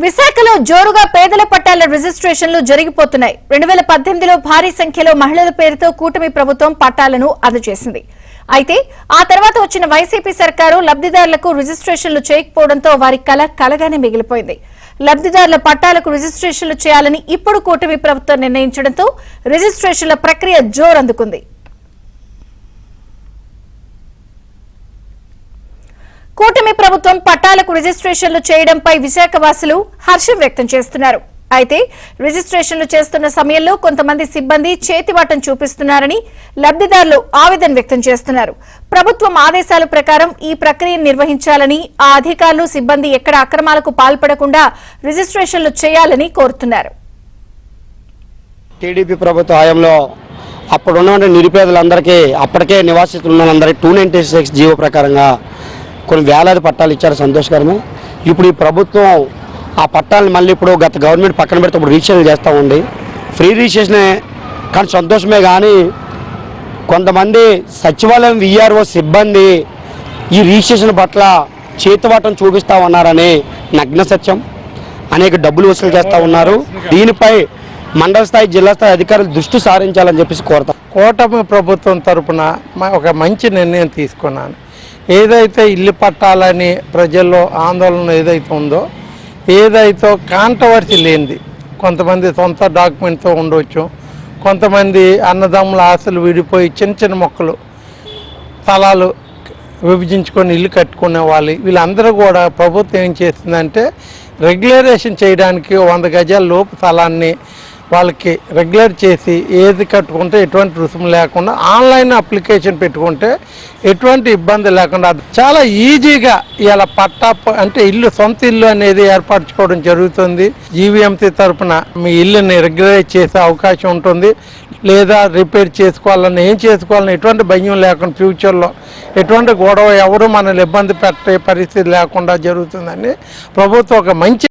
విశాఖలో జోరుగా పేదల పట్టాల రిజిస్ట్రేషన్లు జరిగిపోతున్నాయి. 2018లో భారీ సంఖ్యలో మహిళల పేరుతో కూటమి ప్రభుత్వం పట్టాలను అందజేసింది. అయితే ఆ తర్వాత వచ్చిన వైసీపీ సర్కారు లబ్ధిదారులకు రిజిస్ట్రేషన్లు చేయకపోవడంతో వారి కల కలగానే మిగిలిపోయింది. లబ్ధిదారుల పట్టాలకు రిజిస్ట్రేషన్లు చేయాలని ఇప్పుడు కూటమి ప్రభుత్వం నిర్ణయించడంతో రిజిస్ట్రేషన్ల ప్రక్రియ జోరందుకుంది. కూటమి ప్రభుత్వం పట్టాలకు రిజిస్ట్రేషన్లు చేయడంపై విశాఖ వాసులు హర్షం వ్యక్తం చేస్తున్నారు. అయితే రిజిస్ట్రేషన్లు చేస్తున్న సమయంలో కొంతమంది సిబ్బంది చేతివాటం చూపిస్తున్నారని లబ్ధిదారులు ఆవేదన వ్యక్తం చేస్తున్నారు. ప్రభుత్వం ఆదేశాల ప్రకారం ఈ ప్రక్రియను నిర్వహించాలని, ఆ అధికారులు సిబ్బంది ఎక్కడ అక్రమాలకు పాల్పడకుండా రిజిస్ట్రేషన్లు చేయాలని కోరుతున్నారు. టీడీపీ ప్రభుత్వ హయాంలో అప్పుడున్న నిరుపేదలందరికీ అప్పటికే నివాసితులందరికీ 296 జీవో ప్రకారంగా కొన్ని వేలాది పట్టాలు ఇచ్చారు, సంతోషకరమే. ఇప్పుడు ఈ ప్రభుత్వం ఆ పట్టాలను మళ్ళీ ఇప్పుడు గత గవర్నమెంట్ పక్కన పెడితే ఇప్పుడు రిజిస్ట్రేషన్ చేస్తూ ఉంది. ఫ్రీ రిజిస్ట్రేషనే కానీ సంతోషమే. కానీ కొంతమంది సచివాలయం విఆర్ఓ సిబ్బంది ఈ రిజిస్ట్రేషన్ పట్ల చేతివాటం చూపిస్తూ ఉన్నారని నగ్న సత్యం. అనేక డబ్బులు వసూలు చేస్తూ ఉన్నారు. దీనిపై మండల స్థాయి, జిల్లా స్థాయి అధికారులు దృష్టి సారించాలని చెప్పేసి కోరుతాం. కూటమి ప్రభుత్వం తరఫున ఒక మంచి నిర్ణయం తీసుకున్నాను. ఏదైతే ఇల్లు పట్టాలని ప్రజల్లో ఆందోళన ఏదైతే ఉందో, ఏదైతే కాంట్రవర్సీ లేనిది, కొంతమంది సొంత డాక్యుమెంట్తో ఉండవచ్చు, కొంతమంది అన్నదమ్ముల ఆశలు విడిపోయి చిన్న చిన్న మొక్కలు స్థలాలు విభజించుకొని ఇల్లు కట్టుకునే వాళ్ళు, వీళ్ళందరూ కూడా ప్రభుత్వం ఏం చేస్తుందంటే రెగ్యులరేషన్ చేయడానికి 100 గజాల లోపు స్థలాన్ని వాళ్ళకి రెగ్యులర్ చేసి ఏది కట్టుకుంటే ఎటువంటి రుసుము లేకుండా ఆన్లైన్ అప్లికేషన్ పెట్టుకుంటే ఎటువంటి ఇబ్బంది లేకుండా చాలా ఈజీగా ఇలా పట్టా అంటే ఇల్లు, సొంత ఇల్లు అనేది ఏర్పరచుకోవడం జరుగుతుంది. జీవీఎంసీ తరఫున మీ ఇల్లుని రెగ్యులరైజ్ చేసే అవకాశం ఉంటుంది. లేదా రిపేర్ చేసుకోవాలని, ఏం చేసుకోవాలని ఎటువంటి భయం లేకుండా ఫ్యూచర్లో ఎటువంటి గొడవ ఎవరు మనల్ని ఇబ్బంది పెట్టే పరిస్థితి లేకుండా జరుగుతుందని ప్రభుత్వం ఒక మంచి